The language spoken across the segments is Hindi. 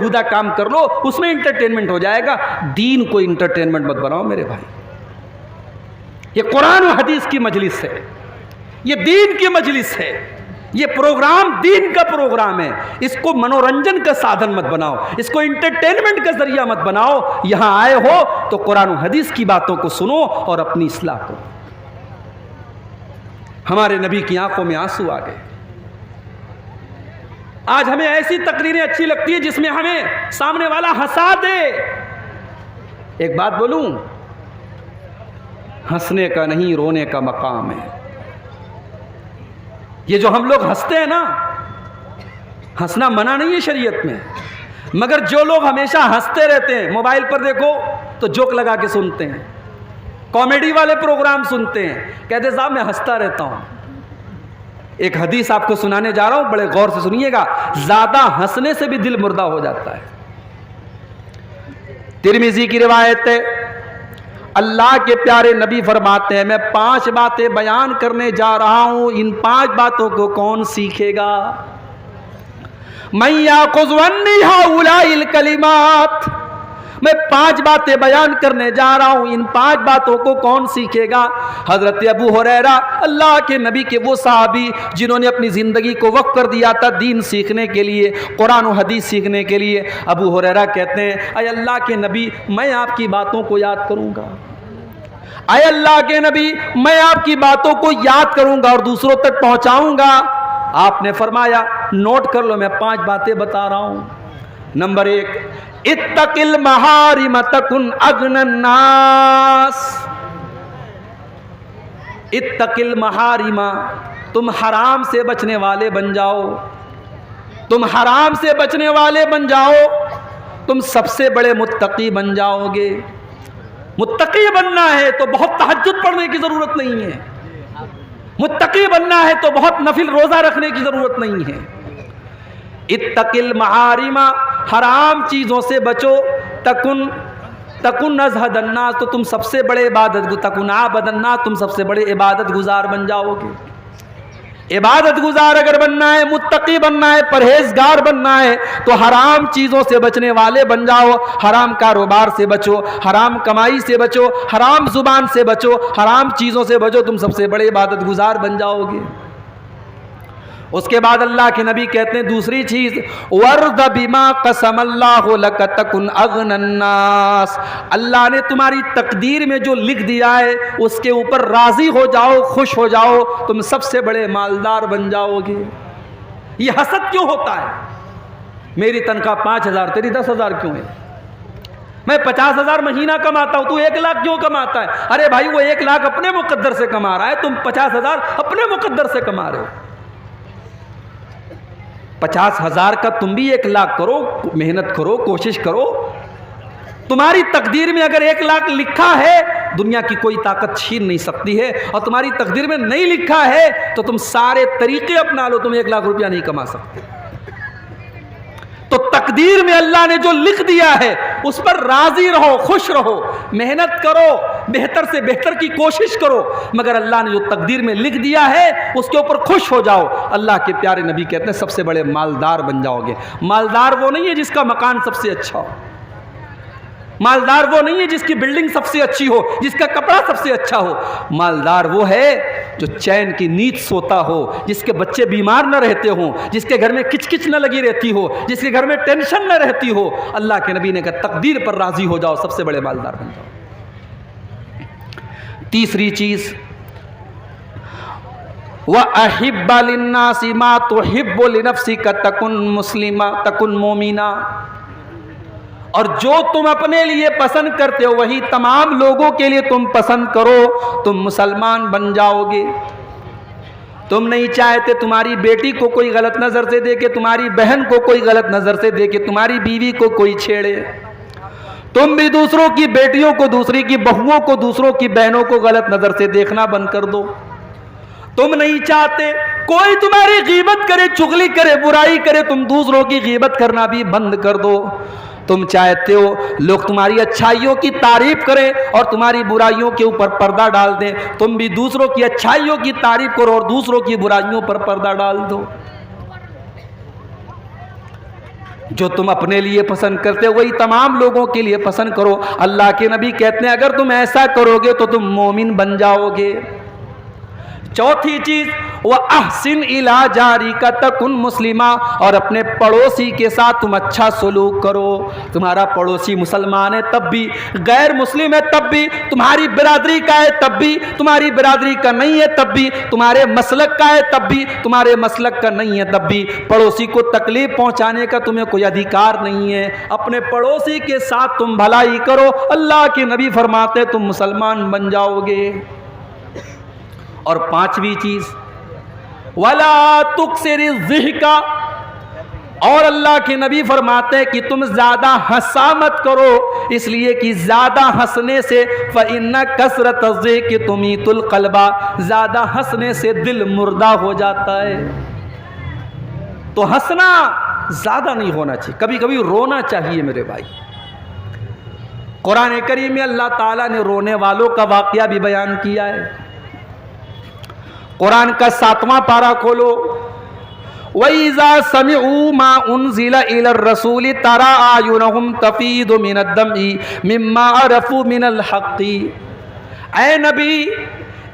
बेहुदा काम कर लो, उसमें इंटरटेनमेंट हो जाएगा। दीन को इंटरटेनमेंट मत बनाओ मेरे भाई। ये कुरान और हदीस की मजलिस है, ये दीन की मजलिस है, ये प्रोग्राम दीन का प्रोग्राम है। इसको मनोरंजन का साधन मत बनाओ, इसको इंटरटेनमेंट का जरिया मत बनाओ। यहां आए हो तो कुरान और हदीस की बातों को सुनो और अपनी इस्लाह करो। हमारे नबी की आंखों में आंसू आ गए। आज हमें ऐसी तकरीरें अच्छी लगती है जिसमें हमें सामने वाला हंसा दे। एक बात बोलूं, हंसने का नहीं रोने का मकाम है। ये जो हम लोग हंसते हैं ना, हंसना मना नहीं है शरीयत में, मगर जो लोग हमेशा हंसते रहते हैं, मोबाइल पर देखो तो जोक लगा के सुनते हैं, कॉमेडी वाले प्रोग्राम सुनते हैं, कहते साहब मैं हंसता रहता हूं। एक हदीस आपको सुनाने जा रहा हूं, बड़े गौर से सुनिएगा। ज्यादा हंसने से भी दिल मुर्दा हो जाता है। तिरमिजी की रिवायत है, अल्लाह के प्यारे नबी फरमाते हैं, मैं 5 बातें बयान करने जा रहा हूं, इन 5 बातों को कौन सीखेगा? मैं याखुज़ अन्नी हाउलाइल कलिमात, मैं 5 बातें बयान करने जा रहा हूं, इन 5 बातों को कौन सीखेगा? हजरत अबू हुरैरा, अल्लाह के नबी के वो साहबी जिन्होंने अपनी जिंदगी को वक्फ कर दिया था दीन सीखने के लिए, कुरान और हदीस सीखने के लिए। अबू हुरैरा कहते हैं, अय अल्लाह के नबी मैं आपकी बातों को याद करूंगा, अय अल्लाह के नबी मैं आपकी बातों को याद करूंगा और दूसरों तक पहुंचाऊंगा। आपने फरमाया नोट कर लो, मैं 5 बातें बता रहा हूं। नंबर 1, इत्तकिल महारिम तकुन अग्नन्नास। इत्तकिल महारिमा, तुम हराम से बचने वाले बन जाओ, तुम हराम से बचने वाले बन जाओ, तुम सबसे बड़े मुत्तकी बन जाओगे। मुत्तकी बनना है तो बहुत तहज्जुद पढ़ने की जरूरत नहीं है, मुत्तकी बनना है तो बहुत नफिल रोजा रखने की जरूरत नहीं है। इत्तकिल महारिमा, हराम चीजों से बचो, तकुन अज़हदन्नास, तो तुम सबसे बड़े तकुन आबदन्नास, तुम सबसे बड़े इबादत गुजार बन जाओगे। इबादत गुजार अगर बनना है, मुत्तकी बनना है, परहेजगार बनना है, तो हराम चीजों से बचने वाले बन जाओ। हराम कारोबार से बचो, हराम कमाई से बचो, हराम जुबान से बचो, हराम चीजों से बचो, तुम सबसे बड़े इबादत गुजार बन जाओगे। उसके बाद अल्लाह के नबी कहते हैं दूसरी चीज, वर्द बिमा कसमल्लाहु लक तकुन अगनन्नास, अल्लाह ने तुम्हारी तकदीर में जो लिख दिया है उसके ऊपर राजी हो जाओ, खुश हो जाओ, तुम सबसे बड़े मालदार बन जाओगे। ये हसद क्यों होता है? मेरी तनख्वाह 5,000, तेरी 10,000 क्यों है? मैं 50,000 महीना कमाता हूं, तू 1 लाख क्यों कमाता है? अरे भाई वो 1 लाख अपने मुकद्दर से कमा रहा है, तुम 50,000 अपने मुकद्दर से कमा रहे हो। 50,000 का तुम भी 1 लाख करो, मेहनत करो, कोशिश करो। तुम्हारी तकदीर में अगर 1 लाख लिखा है, दुनिया की कोई ताकत छीन नहीं सकती है, और तुम्हारी तकदीर में नहीं लिखा है तो तुम सारे तरीके अपना लो, तुम 1 लाख रुपया नहीं कमा सकते। तो तकदीर में अल्लाह ने जो लिख दिया है उस पर राजी रहो, खुश रहो, मेहनत करो, बेहतर से बेहतर की कोशिश करो, मगर अल्लाह ने जो तकदीर में लिख दिया है उसके ऊपर खुश हो जाओ। अल्लाह के प्यारे नबी कहते हैं सबसे बड़े मालदार बन जाओगे। मालदार वो नहीं है जिसका मकान सबसे अच्छा हो, मालदार वो नहीं है जिसकी बिल्डिंग सबसे अच्छी हो, जिसका कपड़ा सबसे अच्छा हो। मालदार वो है जो चैन की नींद सोता हो, जिसके बच्चे बीमार न रहते हो, जिसके घर में किचकिच न लगी रहती हो, जिसके घर में टेंशन न रहती हो। अल्लाह के नबी ने कहा तकदीर पर राजी हो जाओ, सबसे बड़े मालदार बन जाओ। तीसरी चीज, व अहिब्बा लिन्नासी मा तुहिब्बु लिनफ्सिका तकुन मुस्लिमा तकुन मोमिना, और जो तुम अपने लिए पसंद करते हो वही तमाम लोगों के लिए तुम पसंद करो, तुम मुसलमान बन जाओगे। तुम नहीं चाहते तुम्हारी बेटी को कोई गलत नजर से देखे, तुम्हारी बहन को कोई गलत नजर से देखे, तुम्हारी बीवी को कोई छेड़े। तुम भी दूसरों की बेटियों को, दूसरी की बहुओं को, दूसरों की बहनों को गलत नजर से देखना बंद कर दो। तुम नहीं चाहते कोई तुम्हारी गीबत करे, चुगली करे, बुराई करे, तुम दूसरों की गीबत करना भी बंद कर दो। तुम चाहते हो लोग तुम्हारी अच्छाइयों की तारीफ करें और तुम्हारी बुराइयों के ऊपर पर्दा डाल दें। तुम भी दूसरों की अच्छाइयों की तारीफ करो और दूसरों की बुराइयों पर पर्दा डाल दो। जो तुम अपने लिए पसंद करते हो वही तमाम लोगों के लिए पसंद करो। अल्लाह के नबी कहते हैं अगर तुम ऐसा करोगे तो तुम मोमिन बन जाओगे। चौथी चीज वह अहसिन इला जारी का तकुन मुस्लिमा, और अपने पड़ोसी के साथ तुम अच्छा सलूक करो। तुम्हारा पड़ोसी मुसलमान है तब भी, गैर मुस्लिम है तब भी, तुम्हारी बिरादरी का है तब भी, तुम्हारी बिरादरी का नहीं है तब भी, तुम्हारे मसलक का है तब भी, तुम्हारे मसलक का नहीं है तब भी, पड़ोसी को तकलीफ पहुंचाने का तुम्हें कोई अधिकार नहीं है। अपने पड़ोसी के साथ तुम भलाई करो। अल्लाह के नबी फरमाते तुम मुसलमान बन जाओगे। और पांचवी चीज वला तुक्सिर ज़िहका, और अल्लाह के नबी फरमाते हैं कि तुम ज्यादा हंसा मत करो, इसलिए कि ज्यादा हंसने से फ़इन्न कसरत ज़िहकी तुमीतुल क़ल्बा, ज्यादा हंसने से दिल मुर्दा हो जाता है। तो हंसना ज्यादा नहीं होना चाहिए, कभी कभी रोना चाहिए मेरे भाई। कुरान करीम में अल्लाह ताला ने रोने वालों का वाक़या भी बयान किया है। कुरान का 7वां पारा खोलो, वइज़ा समिऊ मा उनज़िला इलर रसूली तरा आयुनहुम तफीदु मिनद्दमी मिम्मा अरफू मिनल हक़्क़ी। ऐ नबी,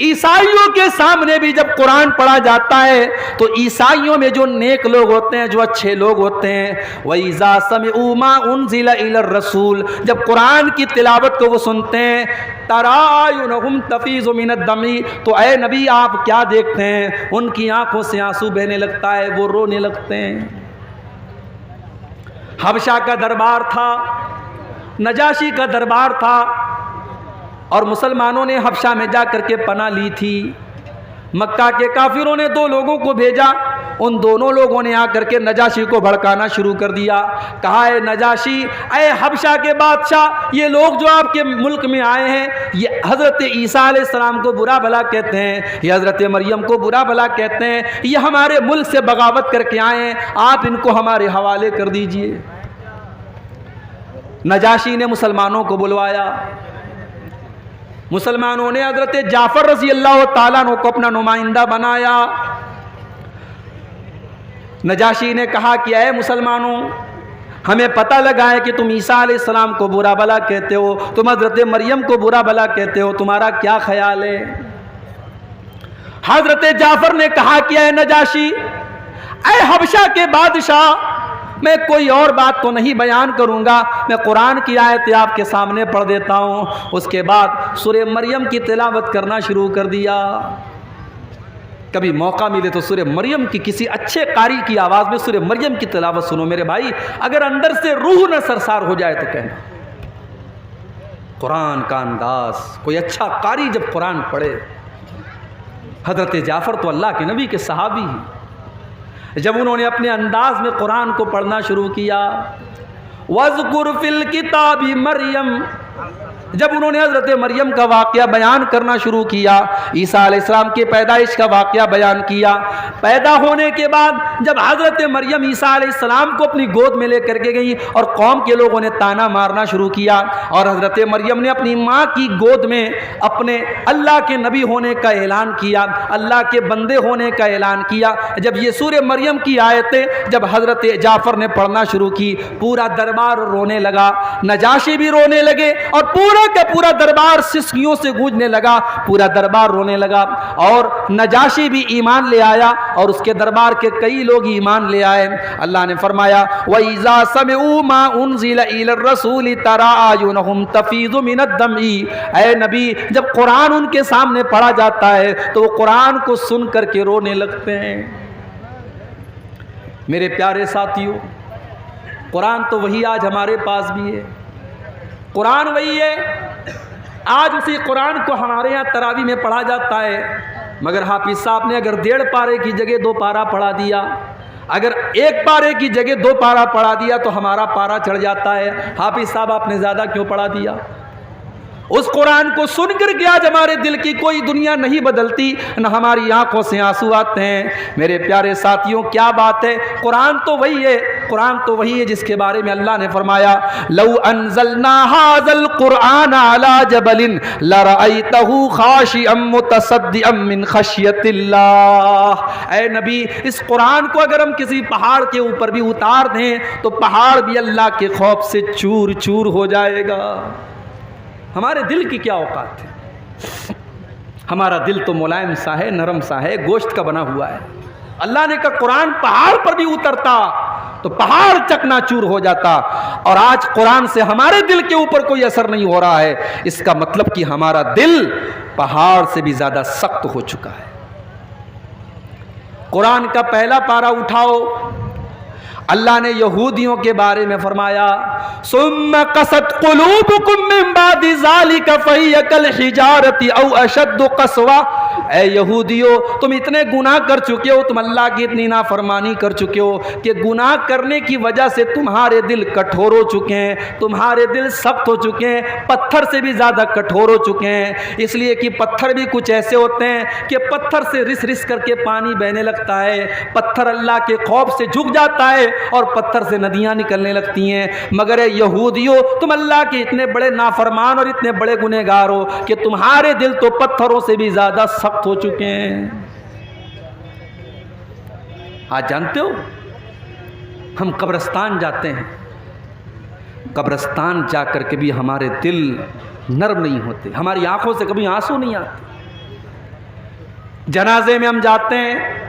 ईसाइयों के सामने भी जब कुरान पढ़ा जाता है तो ईसाइयों में जो नेक लोग होते हैं, जो अच्छे लोग होते हैं, वइज़ा समिऊ मा उनज़िला इलर रसूल, जब कुरान की तिलावत को वो सुनते हैं, तरायुनहुम तफीज़ु मिनद्दमी, तो ऐ नबी आप क्या देखते हैं, उनकी आंखों से आंसू बहने लगता है, वो रोने लगते हैं। हबशा का दरबार था, नजाशी का दरबार था, और मुसलमानों ने हबशा में जा करके पनाह ली थी। मक्का के काफिरों ने 2 लोगों को भेजा, उन दोनों लोगों ने आकर के नजाशी को भड़काना शुरू कर दिया। कहा है नजाशी, ऐ हबशा के बादशाह, ये लोग जो आपके मुल्क में आए हैं, ये हज़रत ईसा अलैहिस्सलाम को बुरा भला कहते हैं, ये हज़रत मरियम को बुरा भला कहते हैं, ये हमारे मुल्क से बगावत करके आए हैं, आप इनको हमारे हवाले कर दीजिए। नजाशी ने मुसलमानों को बुलवाया। मुसलमानों ने हज़रत जाफ़र रज़ी अल्लाह ताला अन्हु को अपना नुमाइंदा बनाया। नजाशी ने कहा कि ऐ मुसलमानों, हमें पता लगा है कि तुम ईसा अलैहिस्सलाम को बुरा भला कहते हो, तुम हज़रत मरियम को बुरा भला कहते हो, तुम्हारा क्या ख्याल है? हज़रत जाफ़र ने कहा कि ऐ नजाशी, ऐ हबशा के बादशाह, मैं कोई और बात तो नहीं बयान करूंगा, मैं कुरान की आयत आपके सामने पढ़ देता हूँ। उसके बाद सूरह मरियम की तिलावत करना शुरू कर दिया। कभी मौका मिले तो सूरह मरियम की किसी अच्छे कारी की आवाज़ में सूरह मरियम की तिलावत सुनो मेरे भाई, अगर अंदर से रूह न सरसार हो जाए तो कहना। कुरान का अंदाज, कोई अच्छा कारी जब कुरान पढ़े। हज़रत जाफ़र तो अल्लाह के नबी के सहाबी हैं, जब उन्होंने अपने अंदाज में कुरान को पढ़ना शुरू किया, वज़कुर फिल किताबी मरियम, जब उन्होंने हज़रत मरियम का वाक़या बयान करना शुरू किया, ईसा अलैहिस्सलाम के पैदाइश का वाक़या बयान किया। पैदा होने के बाद जब हज़रत मरियम ईसा अलैहिस्सलाम को अपनी गोद में लेकर के गई और कौम के लोगों ने ताना मारना शुरू किया, और हज़रत मरियम ने अपनी माँ की गोद में अपने अल्लाह के नबी होने का ऐलान किया, अल्लाह के बंदे होने का ऐलान किया। जब ये सूरह मरियम की आयतें जब हज़रत जाफ़र ने पढ़ना शुरू की, पूरा दरबार रोने लगा, नजाशी भी रोने लगे, और पूरा का पूरा दरबार सिसकियों से गूंजने लगा, पूरा दरबार रोने लगा। और नजाशी भी ईमान ले आया और उसके दरबार के कई लोग ईमान ले आए। अल्लाह ने फरमाया वइज़ा समिऊ मा उनज़िला इलर रसूली तरा आयुनहुम तफीज़ु मिनद्दमी, ऐ नबी, जब कुरान उनके सामने पढ़ा जाता है तो वो कुरान को सुन करके रोने लगते हैं। मेरे प्यारे साथियों, कुरान तो वही आज हमारे पास भी है, कुरान वही है। आज उसी कुरान को हमारे यहाँ तरावी में पढ़ा जाता है, मगर हाफिज साहब ने अगर 1.5 पारे की जगह 2 पारा पढ़ा दिया, अगर 1 पारे की जगह 2 पारा पढ़ा दिया तो हमारा पारा चढ़ जाता है। हाफिज साहब आपने ज़्यादा क्यों पढ़ा दिया? उस कुरान को सुनकर के आज हमारे दिल की कोई दुनिया नहीं बदलती, न हमारी आंखों से आंसू आते हैं। मेरे प्यारे साथियों, क्या बात है, कुरान तो वही है। कुरान तो वही है जिसके बारे में अल्लाह ने फरमाया, लौ अनज़लना हाज़ल कुरआन अला जबलिन लरअयतहु खाशिअम मुतसद्दिअम मिन खशियतिल्लाह। ऐ नबी, इस कुरान को अगर हम किसी पहाड़ के ऊपर भी उतार दें तो पहाड़ भी अल्लाह के खौफ से चूर चूर हो जाएगा। हमारे दिल की क्या औकात है? हमारा दिल तो मुलायम सा है, नरम सा है, गोश्त का बना हुआ है। अल्लाह ने कहा कुरान पहाड़ पर भी उतरता तो पहाड़ चकनाचूर हो जाता, और आज कुरान से हमारे दिल के ऊपर कोई असर नहीं हो रहा है। इसका मतलब कि हमारा दिल पहाड़ से भी ज्यादा सख्त हो चुका है। कुरान का पहला पारा उठाओ, अल्लाह ने यहूदियों के बारे में फरमाया, सुम्मा कसत कुलूबुकुम मिन बादि ज़ालिका फहिय कल हिजारति औ अशद्दु क़स्वा। ऐ यहूदियों, तुम इतने गुनाह कर चुके हो, तुम अल्लाह की इतनी नाफरमानी कर चुके हो कि गुनाह करने की वजह से तुम्हारे दिल कठोर हो चुके हैं, तुम्हारे दिल सख्त हो चुके हैं, पत्थर से भी ज़्यादा कठोर हो चुके हैं। इसलिए कि पत्थर भी कुछ ऐसे होते हैं कि पत्थर से रिस रिस करके पानी बहने लगता है, पत्थर अल्लाह के खौफ से झुक जाता है और पत्थर से नदियाँ निकलने लगती हैं। मगर यहूदियों, तुम अल्लाह के इतने बड़े नाफरमान और इतने बड़े गुनहगार हो कि तुम्हारे दिल तो पत्थरों से भी ज़्यादा सख्त हो चुके हैं। आज जानते हो, हम कब्रिस्तान जाते हैं, कब्रिस्तान जाकर के भी हमारे दिल नर्म नहीं होते, हमारी आंखों से कभी आंसू नहीं आते। जनाजे में हम जाते हैं,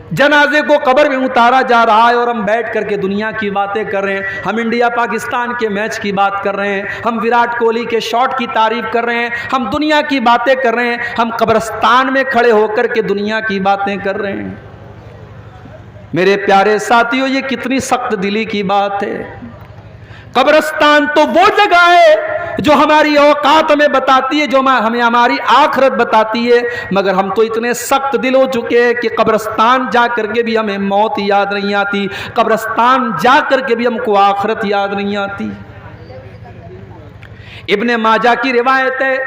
जनाजे को कब्र में उतारा जा रहा है और हम बैठ करके दुनिया की बातें कर रहे हैं। हम इंडिया पाकिस्तान के मैच की बात कर रहे हैं, हम विराट कोहली के शॉट की तारीफ कर रहे हैं, हम दुनिया की बातें कर रहे हैं, हम कब्रिस्तान में खड़े होकर के दुनिया की बातें कर रहे हैं। मेरे प्यारे साथियों, ये कितनी सख्त दिली की बात है। कब्रिस्तान तो वो जगह है जो हमारी औकात हमें बताती है, जो हमें हमारी आखिरत बताती है, मगर हम तो इतने सख्त दिल हो चुके हैं कि कब्रिस्तान जा करके भी हमें मौत याद नहीं आती, कब्रिस्तान जा करके भी हमको आखिरत याद नहीं आती। इब्ने माजा की रिवायत है,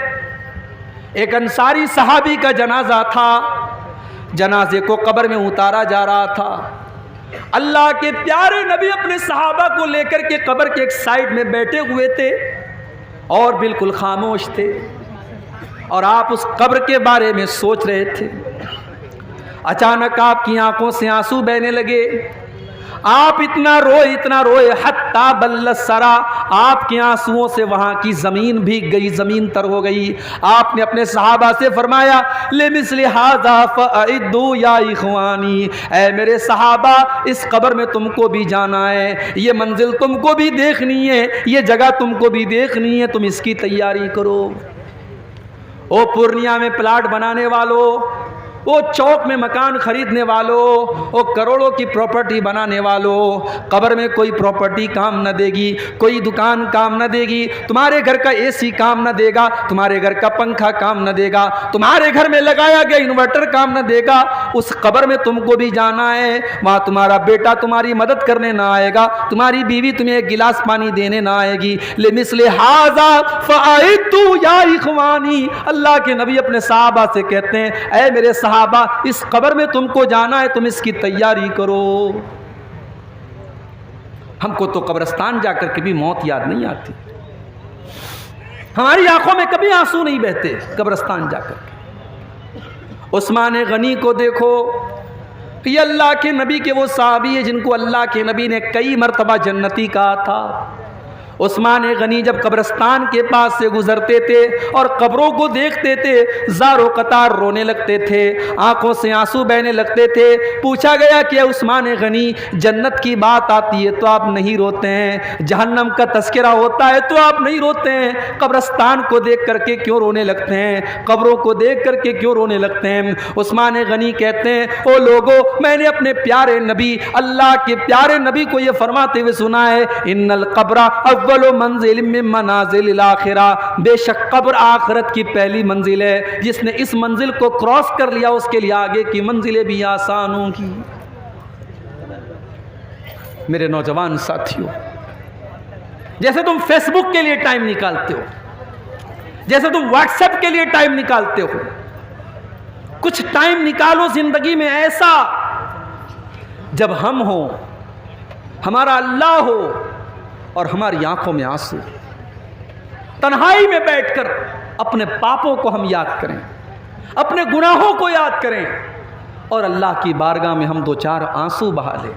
एक अंसारी सहाबी का जनाजा था, जनाजे को कब्र में उतारा जा रहा था। अल्लाह के प्यारे नबी अपने सहाबा को लेकर के कब्र के एक साइड में बैठे हुए थे और बिल्कुल खामोश थे, और आप उस कब्र के बारे में सोच रहे थे। अचानक आपकी आंखों से आंसू बहने लगे, आप इतना रोए हत्ता बल्लसरा, आपके आंसुओं से वहां की जमीन भीग गई, जमीन तर हो गई। आपने अपने सहाबा से फरमाया, ले मिस्ले हाज़ा फ़अइद्दू या इख़वानी, ऐ मेरे सहाबा, इस कब्र में तुमको भी जाना है, ये मंजिल तुमको भी देखनी है, ये जगह तुमको भी देखनी है, तुम इसकी तैयारी करो। ओ पूर्णिया में प्लाट बनाने वालों, वो चौक में मकान खरीदने वालों, वो करोड़ों की प्रॉपर्टी बनाने वालों, कब्र में कोई प्रॉपर्टी काम न देगी, कोई दुकान काम न देगी, तुम्हारे घर का एसी काम न देगा, तुम्हारे घर का पंखा काम न देगा, तुम्हारे घर में लगाया गया इन्वर्टर काम न देगा। उस कब्र में तुमको भी जाना है, वहाँ तुम्हारा बेटा तुम्हारी मदद करने ना आएगा, तुम्हारी बीवी तुम्हें एक गिलास पानी देने ना आएगी। ले मिसले हाज़ा फ़अइद्दू या इख़वानी, अल्लाह के नबी अपने सहाबा से कहते हैं, ऐ मेरे सहाबा, इस कब्र में तुमको जाना है, तुम इसकी तैयारी करो। हमको तो कब्रिस्तान जाकर के भी मौत याद नहीं आती, हमारी आंखों में कभी आंसू नहीं बहते कब्रिस्तान जाकर के। उस्मान गनी को देखो, ये अल्लाह के नबी के वो साहबी है जिनको अल्लाह के नबी ने कई मरतबा जन्नती कहा था। उस्मान गनी जब कब्रिस्तान के पास से गुजरते थे और कब्रों को देखते थे, ज़ारो कतार रोने लगते थे, आंखों से आंसू बहने लगते थे। पूछा गया कि उस्मान गनी, जन्नत की बात आती है तो आप नहीं रोते हैं, जहन्नम का तस्करा होता है तो आप नहीं रोते हैं, कब्रिस्तान को देख करके क्यों रोने लगते हैं, कब्रों को देख करके क्यों रोने लगते हैं? उस्मान गनी कहते हैं, ओ लोगों, मैंने अपने प्यारे नबी, अल्लाह के प्यारे नबी को ये फरमाते हुए सुना है, इन्नल कब्रा अव्वलु मंजिल मिन मनाजिलिल आखिरा, बेशक कब्र आखिरत की पहली मंजिल है, जिसने इस मंजिल को क्रॉस कर लिया उसके लिए आगे की मंजिलें भी आसान होंगी। मेरे नौजवान साथियों, जैसे तुम फेसबुक के लिए टाइम निकालते हो, जैसे तुम व्हाट्सएप के लिए टाइम निकालते हो, कुछ टाइम निकालो जिंदगी में ऐसा जब हम हो हमारा अल्लाह हो और हमारी आंखों में आंसू। तन्हाई में बैठकर अपने पापों को हम याद करें, अपने गुनाहों को याद करें और अल्लाह की बारगाह में हम दो चार आंसू बहा लें।